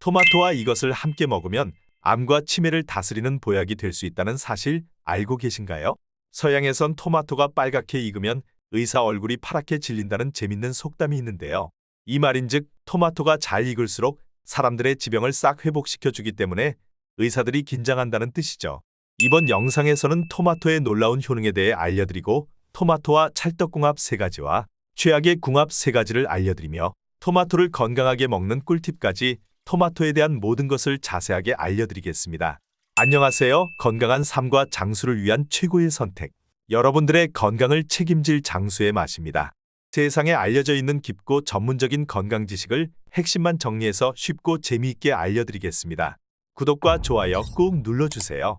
토마토와 이것을 함께 먹으면 암과 치매를 다스리는 보약이 될 수 있다는 사실 알고 계신가요? 서양에선 토마토가 빨갛게 익으면 의사 얼굴이 파랗게 질린다는 재밌는 속담이 있는데요. 이 말인즉 토마토가 잘 익을수록 사람들의 지병을 싹 회복시켜주기 때문에 의사들이 긴장한다는 뜻이죠. 이번 영상에서는 토마토의 놀라운 효능에 대해 알려드리고 토마토와 찰떡궁합 3가지와 최악의 궁합 3가지를 알려드리며 토마토를 건강하게 먹는 꿀팁까지 토마토에 대한 모든 것을 자세하게 알려드리겠습니다. 안녕하세요. 건강한 삶과 장수를 위한 최고의 선택. 여러분들의 건강을 책임질 장수의 맛입니다. 세상에 알려져 있는 깊고 전문적인 건강 지식을 핵심만 정리해서 쉽고 재미있게 알려드리겠습니다. 구독과 좋아요 꾹 눌러주세요.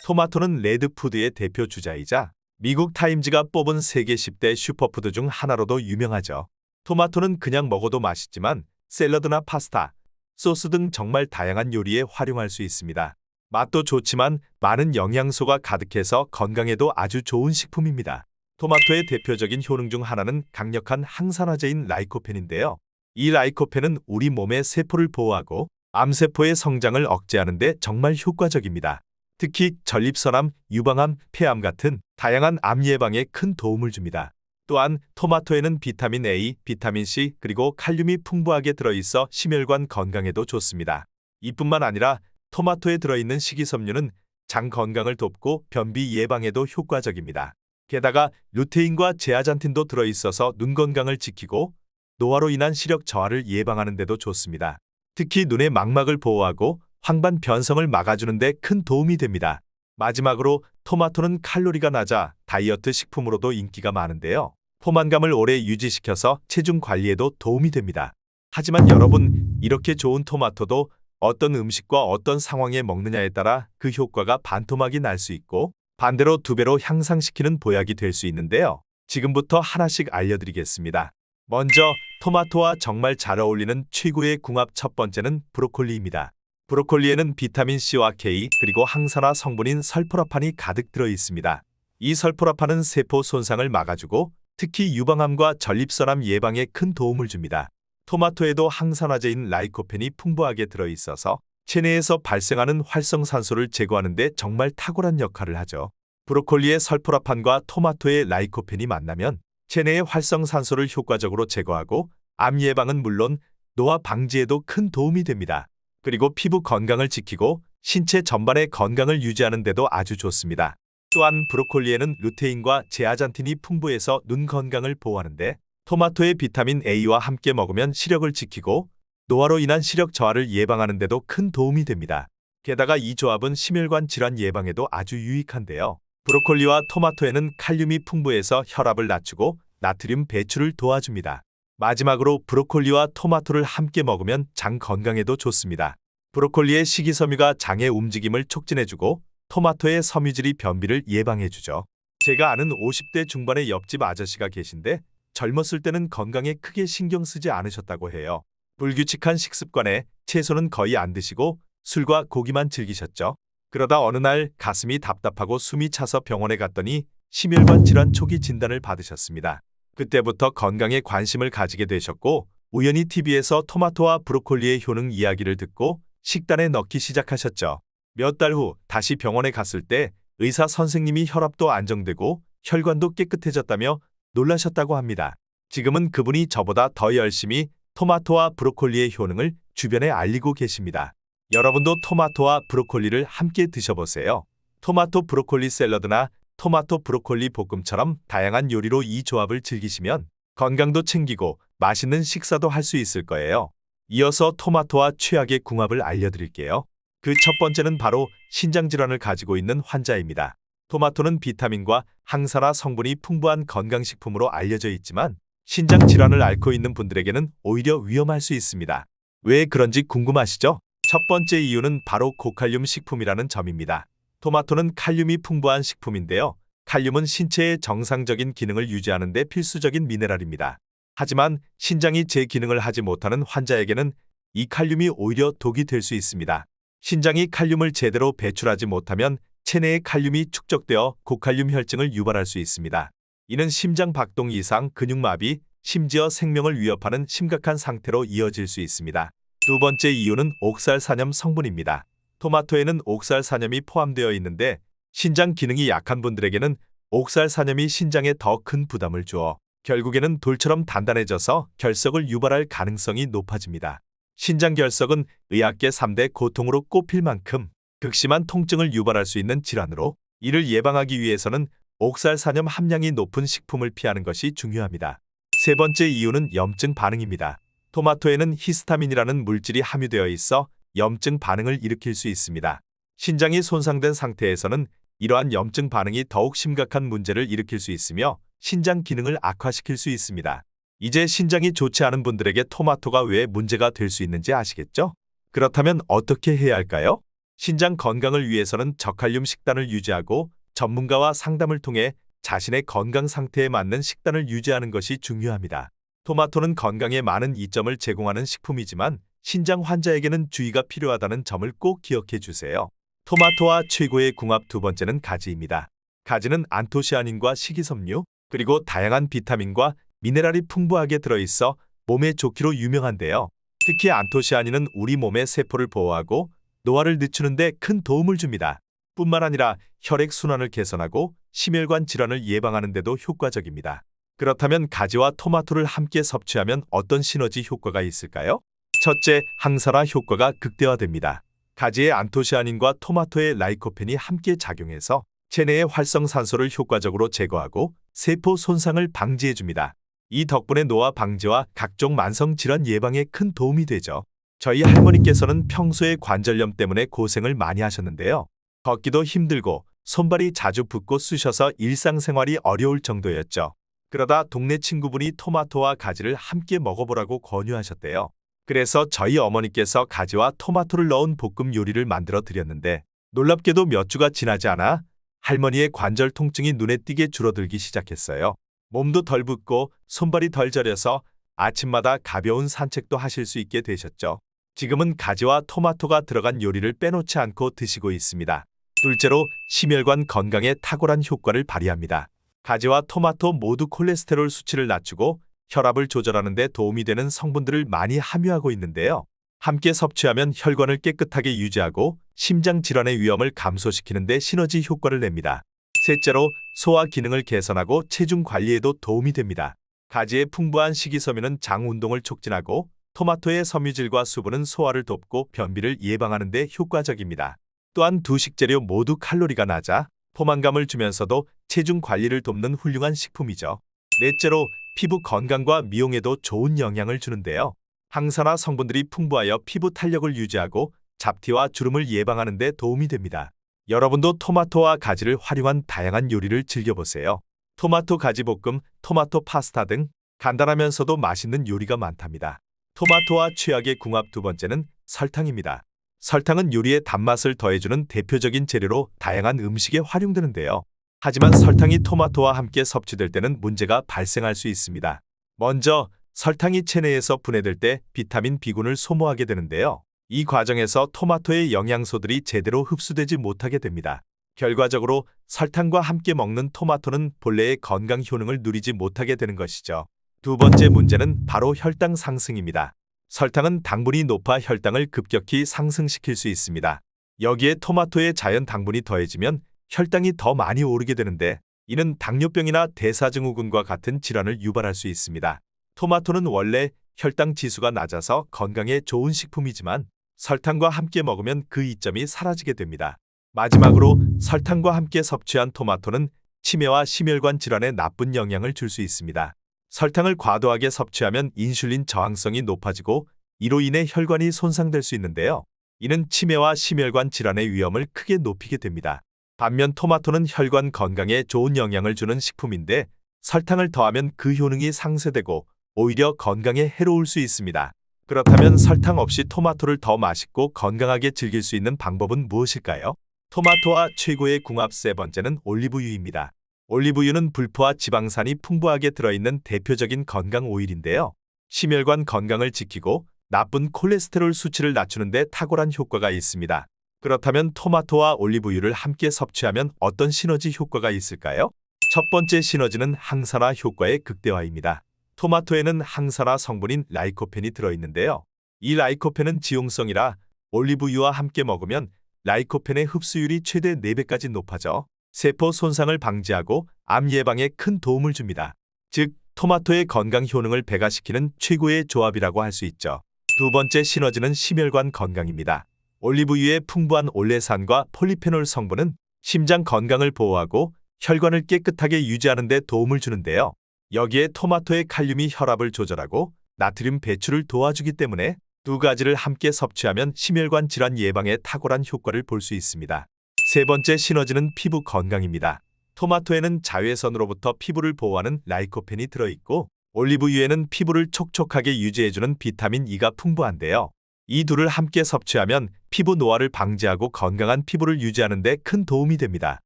토마토는 레드푸드의 대표 주자이자 미국 타임즈가 뽑은 세계 10대 슈퍼푸드 중 하나로도 유명하죠. 토마토는 그냥 먹어도 맛있지만 샐러드나 파스타, 소스 등 정말 다양한 요리에 활용할 수 있습니다. 맛도 좋지만 많은 영양소가 가득해서 건강에도 아주 좋은 식품입니다. 토마토의 대표적인 효능 중 하나는 강력한 항산화제인 라이코펜인데요. 이 라이코펜은 우리 몸의 세포를 보호하고 암세포의 성장을 억제하는 데 정말 효과적입니다. 특히 전립선암, 유방암, 폐암 같은 다양한 암 예방에 큰 도움을 줍니다. 또한 토마토에는 비타민 A, 비타민 C, 그리고 칼륨이 풍부하게 들어있어 심혈관 건강에도 좋습니다. 이뿐만 아니라 토마토에 들어있는 식이섬유는 장 건강을 돕고 변비 예방에도 효과적입니다. 게다가 루테인과 제아잔틴도 들어있어서 눈 건강을 지키고 노화로 인한 시력 저하를 예방하는 데도 좋습니다. 특히 눈의 망막을 보호하고 황반 변성을 막아주는 데 큰 도움이 됩니다. 마지막으로 토마토는 칼로리가 낮아 다이어트 식품으로도 인기가 많은데요. 포만감을 오래 유지시켜서 체중 관리에도 도움이 됩니다. 하지만 여러분, 이렇게 좋은 토마토도 어떤 음식과 어떤 상황에 먹느냐에 따라 그 효과가 반토막이 날 수 있고 반대로 2배로 향상시키는 보약이 될 수 있는데요. 지금부터 하나씩 알려드리겠습니다. 먼저 토마토와 정말 잘 어울리는 최고의 궁합 첫 번째는 브로콜리입니다. 브로콜리에는 비타민C와 K 그리고 항산화 성분인 설포라판이 가득 들어 있습니다. 이 설포라판은 세포 손상을 막아주고 특히 유방암과 전립선암 예방에 큰 도움을 줍니다. 토마토에도 항산화제인 라이코펜이 풍부하게 들어있어서 체내에서 발생하는 활성산소를 제거하는 데 정말 탁월한 역할을 하죠. 브로콜리의 설포라판과 토마토의 라이코펜이 만나면 체내의 활성산소를 효과적으로 제거하고 암 예방은 물론 노화 방지에도 큰 도움이 됩니다. 그리고 피부 건강을 지키고 신체 전반의 건강을 유지하는 데도 아주 좋습니다. 또한 브로콜리에는 루테인과 제아잔틴이 풍부해서 눈 건강을 보호하는데 토마토의 비타민 A와 함께 먹으면 시력을 지키고 노화로 인한 시력 저하를 예방하는 데도 큰 도움이 됩니다. 게다가 이 조합은 심혈관 질환 예방에도 아주 유익한데요. 브로콜리와 토마토에는 칼륨이 풍부해서 혈압을 낮추고 나트륨 배출을 도와줍니다. 마지막으로 브로콜리와 토마토를 함께 먹으면 장 건강에도 좋습니다. 브로콜리의 식이섬유가 장의 움직임을 촉진해주고 토마토의 섬유질이 변비를 예방해주죠. 제가 아는 50대 중반의 옆집 아저씨가 계신데 젊었을 때는 건강에 크게 신경 쓰지 않으셨다고 해요. 불규칙한 식습관에 채소는 거의 안 드시고 술과 고기만 즐기셨죠. 그러다 어느 날 가슴이 답답하고 숨이 차서 병원에 갔더니 심혈관 질환 초기 진단을 받으셨습니다. 그때부터 건강에 관심을 가지게 되셨고 우연히 TV에서 토마토와 브로콜리의 효능 이야기를 듣고 식단에 넣기 시작하셨죠. 몇 달 후 다시 병원에 갔을 때 의사 선생님이 혈압도 안정되고 혈관도 깨끗해졌다며 놀라셨다고 합니다. 지금은 그분이 저보다 더 열심히 토마토와 브로콜리의 효능을 주변에 알리고 계십니다. 여러분도 토마토와 브로콜리를 함께 드셔보세요. 토마토 브로콜리 샐러드나 토마토 브로콜리 볶음처럼 다양한 요리로 이 조합을 즐기시면 건강도 챙기고 맛있는 식사도 할 수 있을 거예요. 이어서 토마토와 최악의 궁합을 알려드릴게요. 그 첫 번째는 바로 신장질환을 가지고 있는 환자입니다. 토마토는 비타민과 항산화 성분이 풍부한 건강식품으로 알려져 있지만 신장질환을 앓고 있는 분들에게는 오히려 위험할 수 있습니다. 왜 그런지 궁금하시죠? 첫 번째 이유는 바로 고칼륨 식품이라는 점입니다. 토마토는 칼륨이 풍부한 식품인데요. 칼륨은 신체의 정상적인 기능을 유지하는 데 필수적인 미네랄입니다. 하지만 신장이 제 기능을 하지 못하는 환자에게는 이 칼륨이 오히려 독이 될 수 있습니다. 신장이 칼륨을 제대로 배출하지 못하면 체내에 칼륨이 축적되어 고칼륨 혈증을 유발할 수 있습니다. 이는 심장 박동 이상, 근육마비, 심지어 생명을 위협하는 심각한 상태로 이어질 수 있습니다. 두 번째 이유는 옥살산염 성분입니다. 토마토에는 옥살산염이 포함되어 있는데 신장 기능이 약한 분들에게는 옥살산염이 신장에 더 큰 부담을 주어 결국에는 돌처럼 단단해져서 결석을 유발할 가능성이 높아집니다. 신장 결석은 의학계 3대 고통으로 꼽힐 만큼 극심한 통증을 유발할 수 있는 질환으로 이를 예방하기 위해서는 옥살산염 함량이 높은 식품을 피하는 것이 중요합니다. 세 번째 이유는 염증 반응입니다. 토마토에는 히스타민이라는 물질이 함유되어 있어 염증 반응을 일으킬 수 있습니다. 신장이 손상된 상태에서는 이러한 염증 반응이 더욱 심각한 문제를 일으킬 수 있으며 신장 기능을 악화시킬 수 있습니다. 이제 신장이 좋지 않은 분들에게 토마토가 왜 문제가 될 수 있는지 아시겠죠? 그렇다면 어떻게 해야 할까요? 신장 건강을 위해서는 저칼륨 식단을 유지하고 전문가와 상담을 통해 자신의 건강 상태에 맞는 식단을 유지하는 것이 중요합니다. 토마토는 건강에 많은 이점을 제공하는 식품이지만 신장 환자에게는 주의가 필요하다는 점을 꼭 기억해 주세요. 토마토와 최고의 궁합 두 번째는 가지입니다. 가지는 안토시아닌과 식이섬유, 그리고 다양한 비타민과 미네랄이 풍부하게 들어있어 몸에 좋기로 유명한데요. 특히 안토시아닌은 우리 몸의 세포를 보호하고 노화를 늦추는 데 큰 도움을 줍니다. 뿐만 아니라 혈액순환을 개선하고 심혈관 질환을 예방하는 데도 효과적입니다. 그렇다면 가지와 토마토를 함께 섭취하면 어떤 시너지 효과가 있을까요? 첫째, 항산화 효과가 극대화됩니다. 가지의 안토시아닌과 토마토의 라이코펜이 함께 작용해서 체내의 활성산소를 효과적으로 제거하고 세포 손상을 방지해줍니다. 이 덕분에 노화 방지와 각종 만성질환 예방에 큰 도움이 되죠. 저희 할머니께서는 평소에 관절염 때문에 고생을 많이 하셨는데요. 걷기도 힘들고 손발이 자주 붓고 쑤셔서 일상생활이 어려울 정도였죠. 그러다 동네 친구분이 토마토와 가지를 함께 먹어보라고 권유하셨대요. 그래서 저희 어머니께서 가지와 토마토를 넣은 볶음 요리를 만들어 드렸는데 놀랍게도 몇 주가 지나지 않아 할머니의 관절 통증이 눈에 띄게 줄어들기 시작했어요. 몸도 덜 붓고 손발이 덜 저려서 아침마다 가벼운 산책도 하실 수 있게 되셨죠. 지금은 가지와 토마토가 들어간 요리를 빼놓지 않고 드시고 있습니다. 둘째로 심혈관 건강에 탁월한 효과를 발휘합니다. 가지와 토마토 모두 콜레스테롤 수치를 낮추고 혈압을 조절하는 데 도움이 되는 성분들을 많이 함유하고 있는데요. 함께 섭취하면 혈관을 깨끗하게 유지하고 심장 질환의 위험을 감소시키는 데 시너지 효과를 냅니다. 셋째로 소화 기능을 개선하고 체중 관리에도 도움이 됩니다. 가지의 풍부한 식이섬유는 장 운동을 촉진하고 토마토의 섬유질과 수분은 소화를 돕고 변비를 예방하는 데 효과적입니다. 또한 두 식재료 모두 칼로리가 낮아 포만감을 주면서도 체중 관리를 돕는 훌륭한 식품이죠. 넷째로 피부 건강과 미용에도 좋은 영향을 주는데요. 항산화 성분들이 풍부하여 피부 탄력을 유지하고 잡티와 주름을 예방하는 데 도움이 됩니다. 여러분도 토마토와 가지를 활용한 다양한 요리를 즐겨보세요. 토마토 가지 볶음, 토마토 파스타 등 간단하면서도 맛있는 요리가 많답니다. 토마토와 최악의 궁합 두 번째는 설탕입니다. 설탕은 요리의 단맛을 더해주는 대표적인 재료로 다양한 음식에 활용되는데요. 하지만 설탕이 토마토와 함께 섭취될 때는 문제가 발생할 수 있습니다. 먼저 설탕이 체내에서 분해될 때 비타민 B군을 소모하게 되는데요. 이 과정에서 토마토의 영양소들이 제대로 흡수되지 못하게 됩니다. 결과적으로 설탕과 함께 먹는 토마토는 본래의 건강 효능을 누리지 못하게 되는 것이죠. 두 번째 문제는 바로 혈당 상승입니다. 설탕은 당분이 높아 혈당을 급격히 상승시킬 수 있습니다. 여기에 토마토의 자연 당분이 더해지면 혈당이 더 많이 오르게 되는데 이는 당뇨병이나 대사증후군과 같은 질환을 유발할 수 있습니다. 토마토는 원래 혈당 지수가 낮아서 건강에 좋은 식품이지만 설탕과 함께 먹으면 그 이점이 사라지게 됩니다. 마지막으로 설탕과 함께 섭취한 토마토는 치매와 심혈관 질환에 나쁜 영향을 줄 수 있습니다. 설탕을 과도하게 섭취하면 인슐린 저항성이 높아지고 이로 인해 혈관이 손상될 수 있는데요. 이는 치매와 심혈관 질환의 위험을 크게 높이게 됩니다. 반면 토마토는 혈관 건강에 좋은 영향을 주는 식품인데 설탕을 더하면 그 효능이 상쇄되고 오히려 건강에 해로울 수 있습니다. 그렇다면 설탕 없이 토마토를 더 맛있고 건강하게 즐길 수 있는 방법은 무엇일까요? 토마토와 최고의 궁합 세 번째는 올리브유입니다. 올리브유는 불포화 지방산이 풍부하게 들어있는 대표적인 건강 오일인데요. 심혈관 건강을 지키고 나쁜 콜레스테롤 수치를 낮추는 데 탁월한 효과가 있습니다. 그렇다면 토마토와 올리브유를 함께 섭취하면 어떤 시너지 효과가 있을까요? 첫 번째 시너지는 항산화 효과의 극대화입니다. 토마토에는 항산화 성분인 라이코펜이 들어있는데요. 이 라이코펜은 지용성이라 올리브유와 함께 먹으면 라이코펜의 흡수율이 최대 4배까지 높아져 세포 손상을 방지하고 암 예방에 큰 도움을 줍니다. 즉, 토마토의 건강 효능을 배가시키는 최고의 조합이라고 할 수 있죠. 두 번째 시너지는 심혈관 건강입니다. 올리브유의 풍부한 올레산과 폴리페놀 성분은 심장 건강을 보호하고 혈관을 깨끗하게 유지하는 데 도움을 주는데요. 여기에 토마토의 칼륨이 혈압을 조절하고 나트륨 배출을 도와주기 때문에 두 가지를 함께 섭취하면 심혈관 질환 예방에 탁월한 효과를 볼 수 있습니다. 세 번째 시너지는 피부 건강입니다. 토마토에는 자외선으로부터 피부를 보호하는 라이코펜이 들어있고 올리브유에는 피부를 촉촉하게 유지해주는 비타민 E가 풍부한데요. 이 둘을 함께 섭취하면 피부 노화를 방지하고 건강한 피부를 유지하는 데 큰 도움이 됩니다.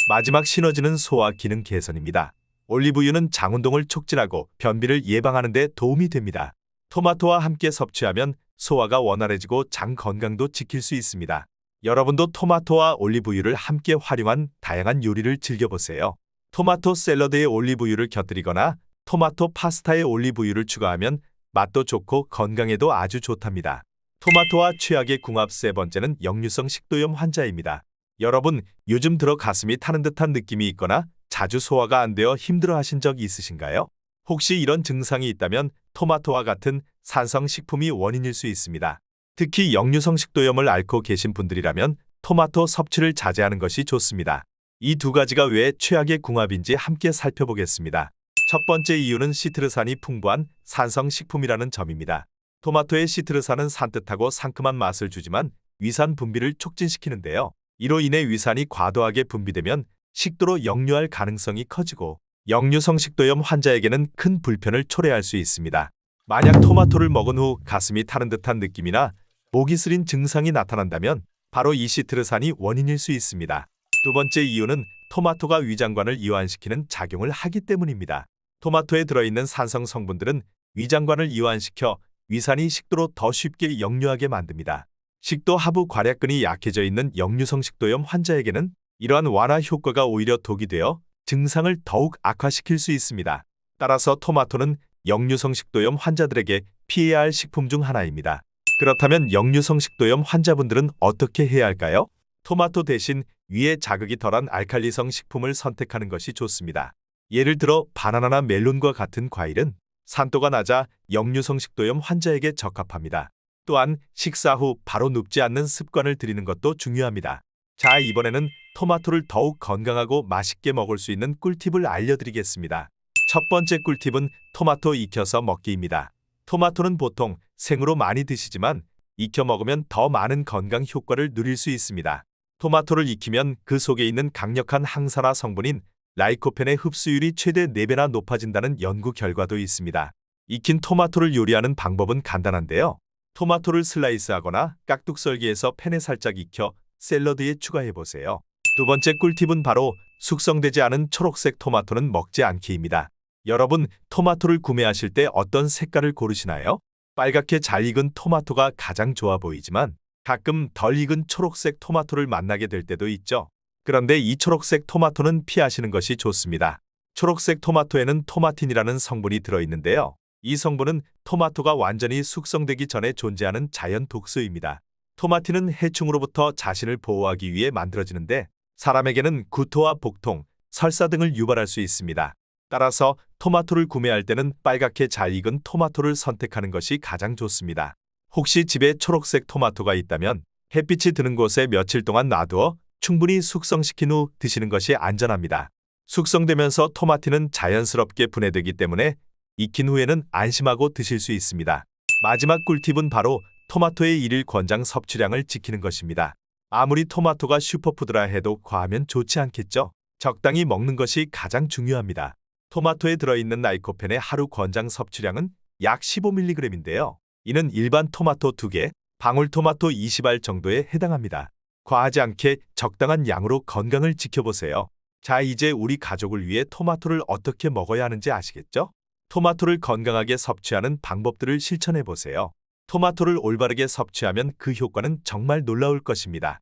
마지막 시너지는 소화 기능 개선입니다. 올리브유는 장운동을 촉진하고 변비를 예방하는 데 도움이 됩니다. 토마토와 함께 섭취하면 소화가 원활해지고 장 건강도 지킬 수 있습니다. 여러분도 토마토와 올리브유를 함께 활용한 다양한 요리를 즐겨보세요. 토마토 샐러드에 올리브유를 곁들이거나 토마토 파스타에 올리브유를 추가하면 맛도 좋고 건강에도 아주 좋답니다. 토마토와 최악의 궁합 세 번째는 역류성 식도염 환자입니다. 여러분, 요즘 들어 가슴이 타는 듯한 느낌이 있거나 자주 소화가 안 되어 힘들어하신 적 있으신가요? 혹시 이런 증상이 있다면 토마토와 같은 산성식품이 원인일 수 있습니다. 특히 역류성 식도염을 앓고 계신 분들이라면 토마토 섭취를 자제하는 것이 좋습니다. 이 두 가지가 왜 최악의 궁합인지 함께 살펴보겠습니다. 첫 번째 이유는 시트르산이 풍부한 산성식품이라는 점입니다. 토마토의 시트르산은 산뜻하고 상큼한 맛을 주지만 위산 분비를 촉진시키는데요. 이로 인해 위산이 과도하게 분비되면 식도로 역류할 가능성이 커지고 역류성 식도염 환자에게는 큰 불편을 초래할 수 있습니다. 만약 토마토를 먹은 후 가슴이 타는 듯한 느낌이나 목이 쓰린 증상이 나타난다면 바로 이 시트르산이 원인일 수 있습니다. 두 번째 이유는 토마토가 위장관을 이완시키는 작용을 하기 때문입니다. 토마토에 들어있는 산성 성분들은 위장관을 이완시켜 위산이 식도로 더 쉽게 역류하게 만듭니다. 식도 하부 괄약근이 약해져 있는 역류성 식도염 환자에게는 이러한 완화 효과가 오히려 독이 되어 증상을 더욱 악화시킬 수 있습니다. 따라서 토마토는 역류성 식도염 환자들에게 피해야 할 식품 중 하나입니다. 그렇다면 역류성 식도염 환자분들은 어떻게 해야 할까요? 토마토 대신 위에 자극이 덜한 알칼리성 식품을 선택하는 것이 좋습니다. 예를 들어 바나나나 멜론과 같은 과일은 산도가 낮아 역류성 식도염 환자에게 적합합니다. 또한 식사 후 바로 눕지 않는 습관을 들이는 것도 중요합니다. 자, 이번에는 토마토를 더욱 건강하고 맛있게 먹을 수 있는 꿀팁을 알려드리겠습니다. 첫 번째 꿀팁은 토마토 익혀서 먹기입니다. 토마토는 보통 생으로 많이 드시지만 익혀 먹으면 더 많은 건강 효과를 누릴 수 있습니다. 토마토를 익히면 그 속에 있는 강력한 항산화 성분인 라이코펜의 흡수율이 최대 4배나 높아진다는 연구 결과도 있습니다. 익힌 토마토를 요리하는 방법은 간단한데요. 토마토를 슬라이스하거나 깍둑 썰기해서 팬에 살짝 익혀 샐러드에 추가해보세요. 두 번째 꿀팁은 바로 숙성되지 않은 초록색 토마토는 먹지 않기입니다. 여러분, 토마토를 구매하실 때 어떤 색깔을 고르시나요? 빨갛게 잘 익은 토마토가 가장 좋아 보이지만 가끔 덜 익은 초록색 토마토를 만나게 될 때도 있죠. 그런데 이 초록색 토마토는 피하시는 것이 좋습니다. 초록색 토마토에는 토마틴이라는 성분이 들어있는데요. 이 성분은 토마토가 완전히 숙성되기 전에 존재하는 자연 독소입니다. 토마틴은 해충으로부터 자신을 보호하기 위해 만들어지는데 사람에게는 구토와 복통, 설사 등을 유발할 수 있습니다. 따라서 토마토를 구매할 때는 빨갛게 잘 익은 토마토를 선택하는 것이 가장 좋습니다. 혹시 집에 초록색 토마토가 있다면 햇빛이 드는 곳에 며칠 동안 놔두어 충분히 숙성시킨 후 드시는 것이 안전합니다. 숙성되면서 토마틴은 자연스럽게 분해되기 때문에 익힌 후에는 안심하고 드실 수 있습니다. 마지막 꿀팁은 바로 토마토의 일일 권장 섭취량을 지키는 것입니다. 아무리 토마토가 슈퍼푸드라 해도 과하면 좋지 않겠죠? 적당히 먹는 것이 가장 중요합니다. 토마토에 들어있는 라이코펜의 하루 권장 섭취량은 약 15mg인데요. 이는 일반 토마토 2개, 방울토마토 20알 정도에 해당합니다. 과하지 않게 적당한 양으로 건강을 지켜보세요. 자, 이제 우리 가족을 위해 토마토를 어떻게 먹어야 하는지 아시겠죠? 토마토를 건강하게 섭취하는 방법들을 실천해보세요. 토마토를 올바르게 섭취하면 그 효과는 정말 놀라울 것입니다.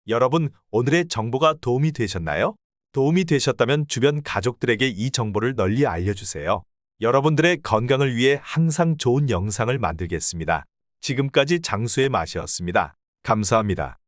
여러분, 오늘의 정보가 도움이 되셨나요? 도움이 되셨다면 주변 가족들에게 이 정보를 널리 알려주세요. 여러분들의 건강을 위해 항상 좋은 영상을 만들겠습니다. 지금까지 장수의 맛이었습니다. 감사합니다.